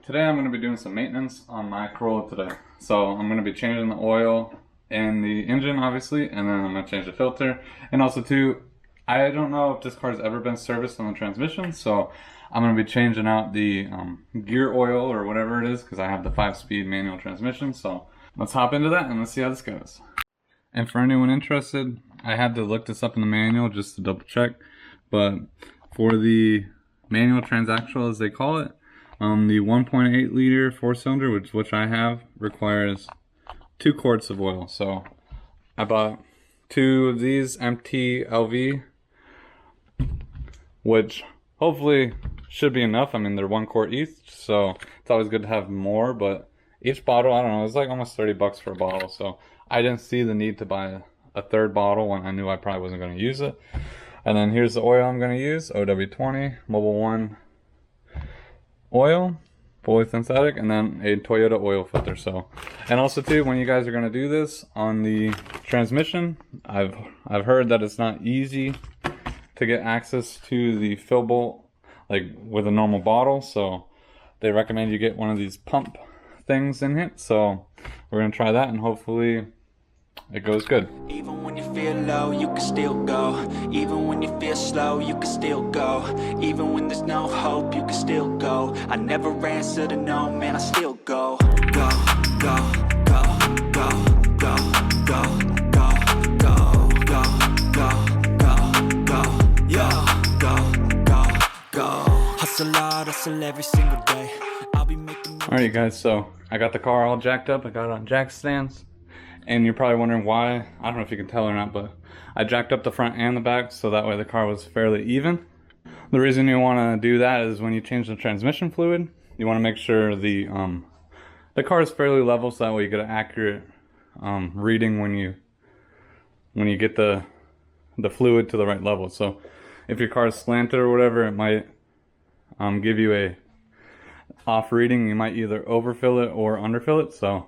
Today I'm going to be doing some maintenance on my Corolla today. So I'm going to be changing the oil in the engine, obviously, and then I'm going to change the filter. And also too, I don't know if this car's ever been serviced on the transmission, so I'm going to be changing out the gear oil or whatever it is, because I have the 5-speed manual transmission. So let's hop into that and let's see how this goes. And for anyone interested, I had to look this up in the manual just to double check, but for the manual transaxle, as they call it, the 1.8 liter 4-cylinder, which I have, requires 2 quarts of oil. So I bought 2 of these empty LV, which hopefully should be enough. I mean, they're 1 quart each, so it's always good to have more, but each bottle, I don't know, it's like almost 30 bucks for a bottle, so I didn't see the need to buy a third bottle when I knew I probably wasn't going to use it. And then here's the oil I'm going to use, OW20 Mobil 1 oil, fully synthetic, and then a Toyota oil filter. So, and also too, when you guys are going to do this on the transmission, I've heard that it's not easy to get access to the fill bolt like with a normal bottle, so they recommend you get one of these pump things in it. So we're going to try that and hopefully it goes good. Even when you feel low, you can still go. Even when you feel slow, you can still go. Even when there's no hope, you can still go. I never answer to no, man, I still go. Go, go, go, go, go, go, go, go, go, go, go, go, yo, go, go. Hustle hard, hustle every single day. I'll be making. Alright guys, so I got the car all jacked up. I got it on jack stands. And you're probably wondering why. I don't know if you can tell or not, but I jacked up the front and the back so that way the car was fairly even. The reason you want to do that is when you change the transmission fluid, you want to make sure the car is fairly level, so that way you get an accurate reading when you get the fluid to the right level. So if your car is slanted or whatever, it might give you a off reading. You might either overfill it or underfill it. So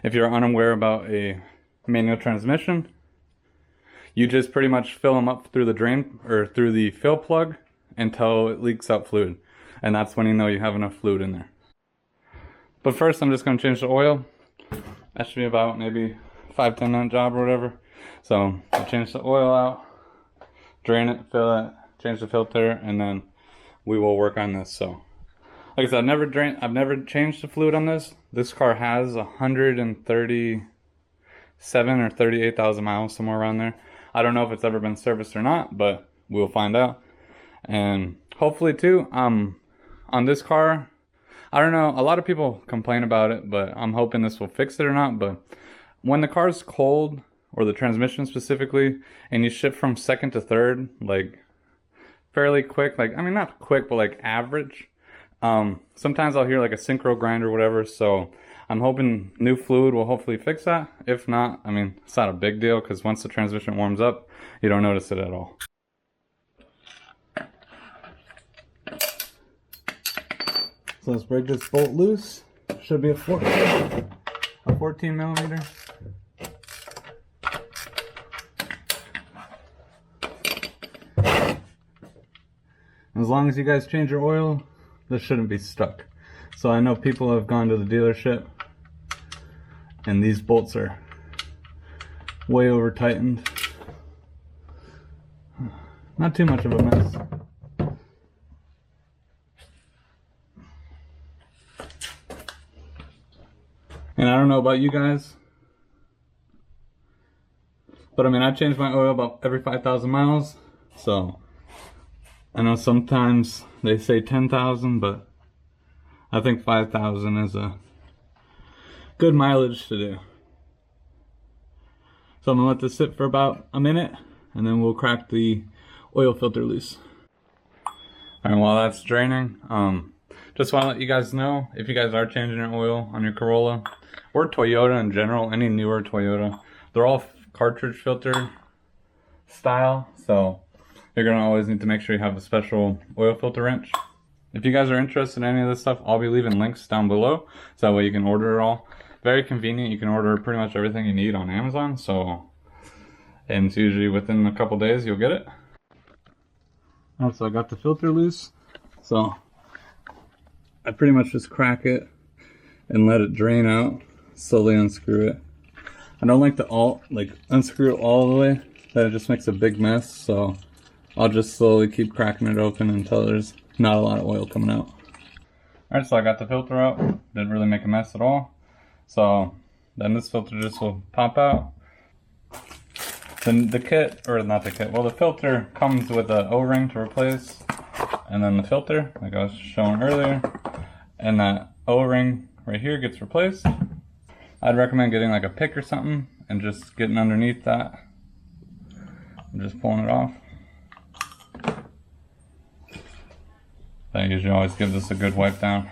if you're unaware about a manual transmission, you just pretty much fill them up through the drain or through the fill plug until it leaks out fluid. And that's when you know you have enough fluid in there. But first, I'm just going to change the oil. That should be about maybe 5-10 minute job or whatever. So I'll change the oil out, drain it, fill it, change the filter, and then we will work on this. So like I said, I've never changed the fluid on this. This car has 137 or 38,000 miles, somewhere around there. I don't know if it's ever been serviced or not, but we'll find out. And hopefully too, on this car, I don't know, a lot of people complain about it, but I'm hoping this will fix it or not. But when the car's cold, or the transmission specifically, and you shift from second to third, like fairly quick, like, I mean, not quick, but like average, sometimes I'll hear like a synchro grind or whatever, so I'm hoping new fluid will hopefully fix that. If not, I mean, it's not a big deal, because once the transmission warms up, you don't notice it at all. So let's break this bolt loose. Should be a 14 millimeter. As long as you guys change your oil, this shouldn't be stuck. So I know people have gone to the dealership and these bolts are way over tightened. Not too much of a mess. And I don't know about you guys, but I mean, I change my oil about every 5,000 miles. So I know sometimes they say 10,000, but I think 5,000 is a good mileage to do. So I'm gonna let this sit for about a minute, and then we'll crack the oil filter loose. And while that's draining, just want to let you guys know, if you guys are changing your oil on your Corolla, or Toyota in general, any newer Toyota, they're all cartridge filter style, so you're going to always need to make sure you have a special oil filter wrench. If you guys are interested in any of this stuff, I'll be leaving links down below, so that way you can order it all. Very convenient. You can order pretty much everything you need on Amazon, and it's usually within a couple days you'll get it. So I got the filter loose. So I pretty much just crack it and let it drain out, slowly unscrew it. I don't like to unscrew it all the way, that it just makes a big mess, so I'll just slowly keep cracking it open until there's not a lot of oil coming out. Alright, so I got the filter out, didn't really make a mess at all. So then this filter just will pop out. Then the kit, or not the kit, well the filter comes with an O-ring to replace, and then the filter, like I was showing earlier, and that O-ring right here gets replaced. I'd recommend getting like a pick or something and just getting underneath that and just pulling it off. I usually always give this a good wipe down.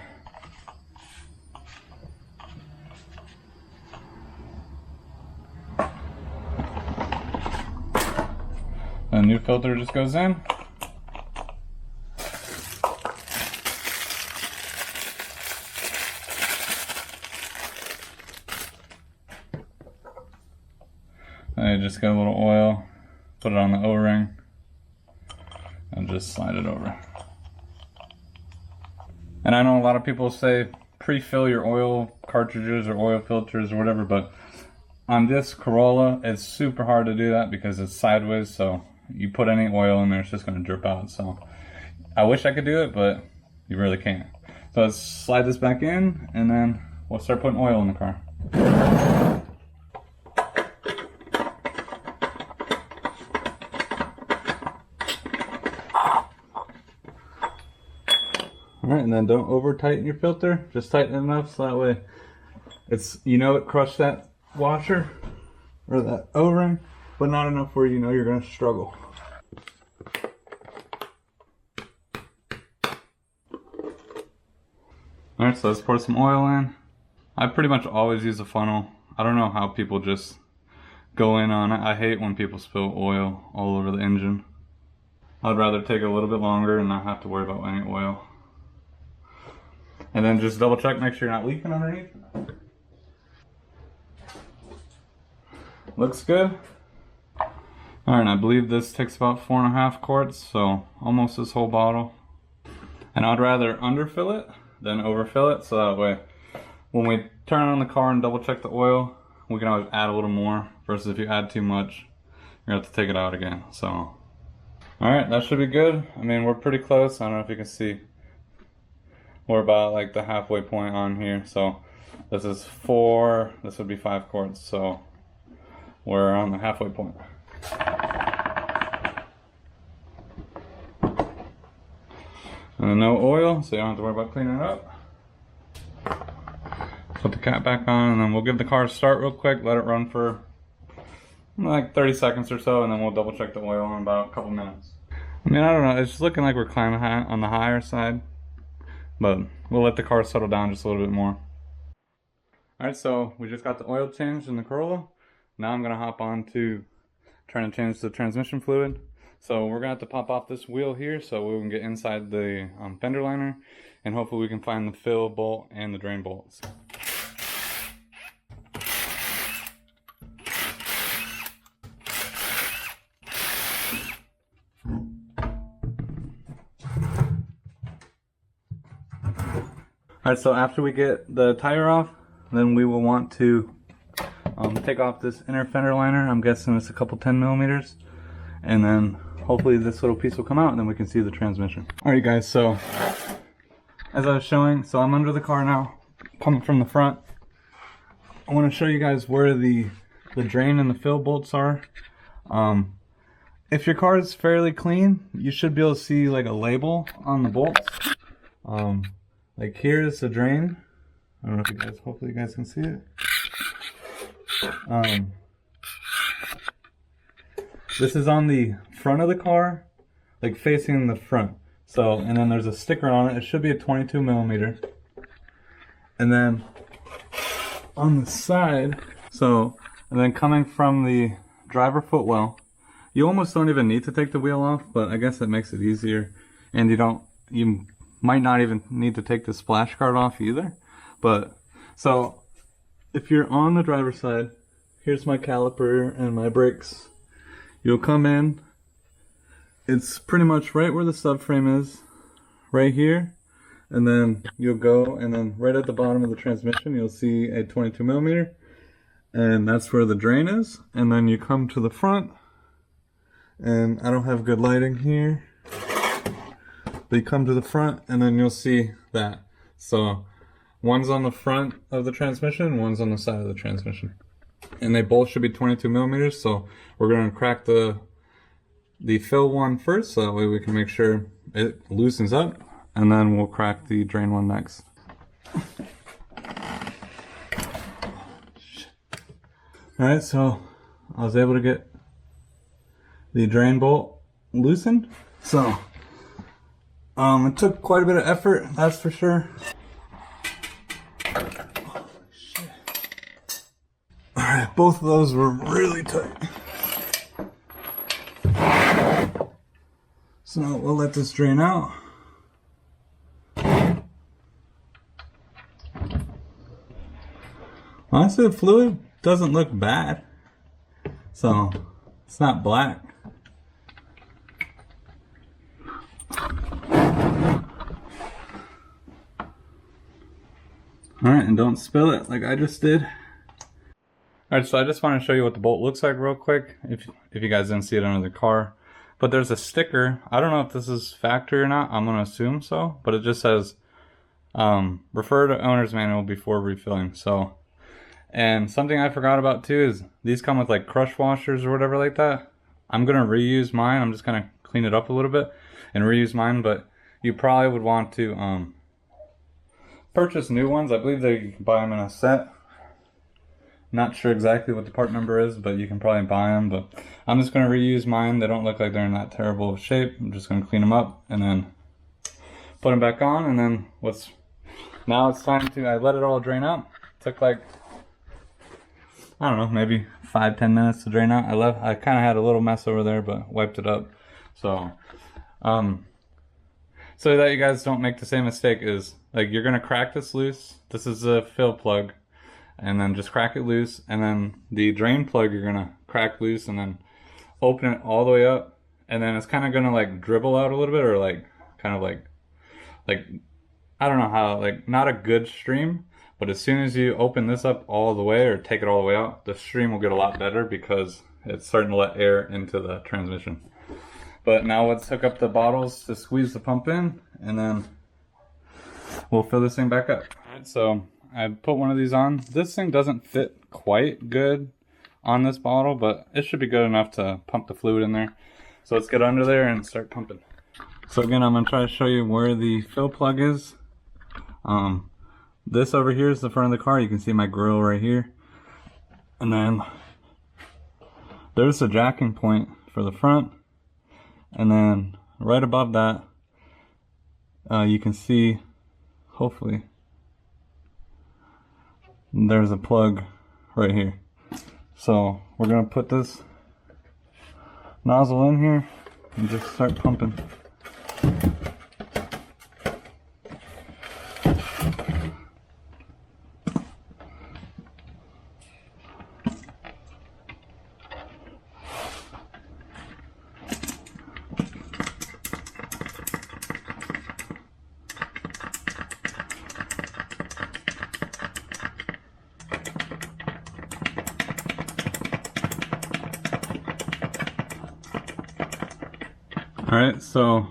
The new filter just goes in. And you just get a little oil, put it on the O-ring, and just slide it over. And I know a lot of people say pre-fill your oil cartridges or oil filters or whatever, but on this Corolla, it's super hard to do that because it's sideways, so you put any oil in there, it's just going to drip out. So I wish I could do it, but you really can't. So let's slide this back in, and then we'll start putting oil in the car. Alright, and then don't over tighten your filter, just tighten it enough so that way it's, it crushed that washer or that O-ring, but not enough where you're going to struggle. Alright, so let's pour some oil in. I pretty much always use a funnel. I don't know how people just go in on it. I hate when people spill oil all over the engine. I'd rather take a little bit longer and not have to worry about any oil. And then just double check, make sure you're not leaking underneath. Looks good. Alright, I believe this takes about 4.5 quarts, so almost this whole bottle. And I'd rather underfill it than overfill it, so that way when we turn on the car and double check the oil, we can always add a little more, versus if you add too much, you're gonna have to take it out again. So alright, that should be good. I mean, we're pretty close. I don't know if you can see. We're about like the halfway point on here. So this is 4, this would be 5 quarts. So we're on the halfway point. And no oil, so you don't have to worry about cleaning it up. Put the cap back on, and then we'll give the car a start real quick, let it run for like 30 seconds or so, and then we'll double check the oil in about a couple minutes. I mean, I don't know, it's looking like we're climbing high on the higher side, but we'll let the car settle down just a little bit more. Alright, so we just got the oil changed in the Corolla. Now I'm gonna hop on to trying to change the transmission fluid. So we're gonna have to pop off this wheel here so we can get inside the fender liner, and hopefully we can find the fill bolt and the drain bolts. Alright, so after we get the tire off, then we will want to take off this inner fender liner. I'm guessing it's a couple 10 millimeters. And then hopefully this little piece will come out and then we can see the transmission. Alright guys, so as I was showing, so I'm under the car now, coming from the front. I want to show you guys where the drain and the fill bolts are. If your car is fairly clean, you should be able to see like a label on the bolts. Like here's the drain. I don't know if you guys, hopefully you guys can see it. This is on the front of the car, like facing the front. So, and then there's a sticker on it. It should be a 22 millimeter. And then on the side, so, and then coming from the driver footwell, you almost don't even need to take the wheel off, but I guess that makes it easier. And you might not even need to take the splash guard off either. But, so, if you're on the driver's side, here's my caliper and my brakes. You'll come in, it's pretty much right where the subframe is, right here, and then you'll go, and then right at the bottom of the transmission, you'll see a 22 millimeter, and that's where the drain is. And then you come to the front, and I don't have good lighting here, but you come to the front, and then you'll see that. So one's on the front of the transmission, one's on the side of the transmission, and they both should be 22 millimeters. So we're going to crack the fill one first, so that way we can make sure it loosens up, and then we'll crack the drain one next. Alright, so I was able to get the drain bolt loosened. So it took quite a bit of effort, that's for sure. Alright, both of those were really tight. So we'll let this drain out. Honestly, the fluid doesn't look bad. So it's not black. Alright, and don't spill it like I just did. Alright, so I just want to show you what the bolt looks like real quick, if you guys didn't see it under the car. But there's a sticker. I don't know if this is factory or not. I'm going to assume so. But it just says, refer to owner's manual before refilling. So, and something I forgot about too is these come with like crush washers or whatever like that. I'm going to reuse mine. I'm just going to clean it up a little bit and reuse mine. But you probably would want to purchase new ones. I believe that you can buy them in a set. Not sure exactly what the part number is, but you can probably buy them. But I'm just going to reuse mine. They don't look like they're in that terrible of shape. I'm just going to clean them up and then put them back on. And then now it's time to, I let it all drain out. It took like, I don't know, maybe 5-10 minutes to drain out. I kind of had a little mess over there, but wiped it up. So so that you guys don't make the same mistake is, like, you're going to crack this loose. This is a fill plug. And then just crack it loose, and then the drain plug you're gonna crack loose, and then open it all the way up, and then it's kind of gonna like dribble out a little bit, or like kind of like I don't know how, like not a good stream, but as soon as you open this up all the way or take it all the way out, the stream will get a lot better because it's starting to let air into the transmission. But now let's hook up the bottles to squeeze the pump in, and then we'll fill this thing back up. Alright, so I put one of these on. This thing doesn't fit quite good on this bottle, but it should be good enough to pump the fluid in there. So let's get under there and start pumping. So again, I'm going to try to show you where the fill plug is. This over here is the front of the car. You can see my grill right here. And then there's the jacking point for the front. And then right above that, you can see, hopefully, there's a plug right here. So we're gonna put this nozzle in here and just start pumping. Alright, so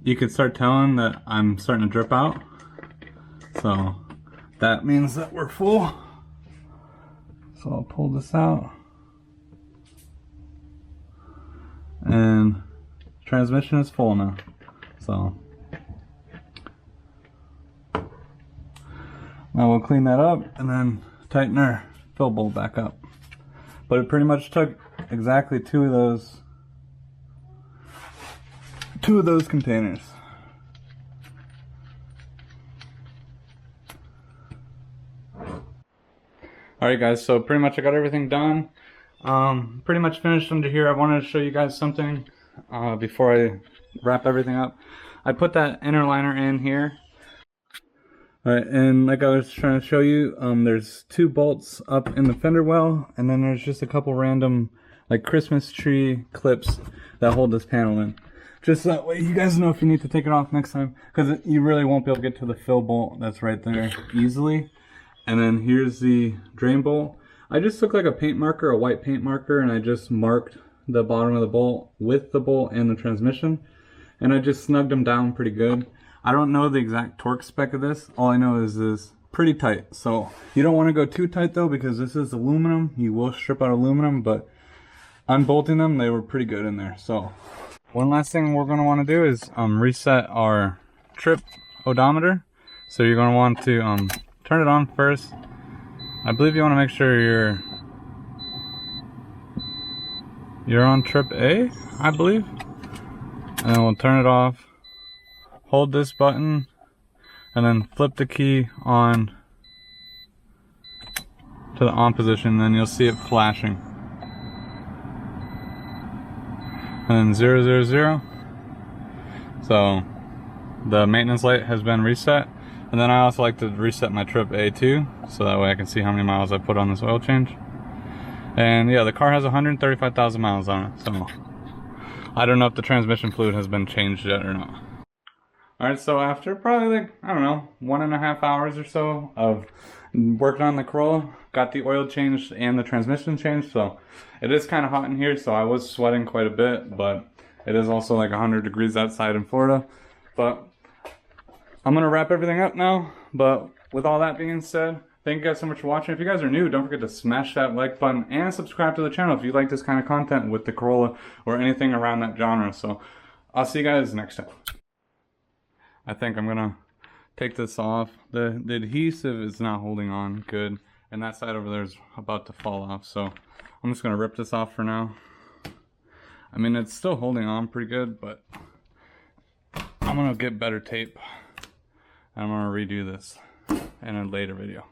you can start telling that I'm starting to drip out. So that means that we're full. So I'll pull this out. And transmission is full now. So now we'll clean that up and then tighten our fill bolt back up. But it pretty much took exactly two of those containers. Alright guys, so pretty much I got everything done. Pretty much finished under here. I wanted to show you guys something before I wrap everything up. I put that inner liner in here. Alright, and like I was trying to show you, there's two bolts up in the fender well, and then there's just a couple random like Christmas tree clips that hold this panel in. Just that way you guys know if you need to take it off next time, because you really won't be able to get to the fill bolt that's right there easily. And then here's the drain bolt. I just took like a paint marker, a white paint marker, and I just marked the bottom of the bolt with the bolt and the transmission, and I just snugged them down pretty good. I don't know the exact torque spec of this. All I know is this pretty tight. So you don't want to go too tight though, because this is aluminum. You will strip out aluminum, but unbolting them, they were pretty good in there. So one last thing we're going to want to do is reset our trip odometer. So you're going to want to turn it on first. I believe you want to make sure you're on trip A, I believe. And then we'll turn it off. Hold this button and then flip the key on to the on position, then you'll see it flashing. And then 000. So the maintenance light has been reset. And then I also like to reset my trip A too, so that way I can see how many miles I put on this oil change. And yeah, the car has 135,000 miles on it, so I don't know if the transmission fluid has been changed yet or not. Alright, so after probably like, I don't know, 1.5 hours or so of working on the Corolla, got the oil changed and the transmission changed, so it is kind of hot in here, so I was sweating quite a bit, but it is also like 100 degrees outside in Florida. But I'm going to wrap everything up now, but with all that being said, thank you guys so much for watching. If you guys are new, don't forget to smash that like button and subscribe to the channel if you like this kind of content with the Corolla or anything around that genre. So I'll see you guys next time. I think I'm going to take this off. The adhesive is not holding on good, and that side over there is about to fall off. So I'm just going to rip this off for now. I mean, it's still holding on pretty good, but I'm going to get better tape. I'm going to redo this in a later video.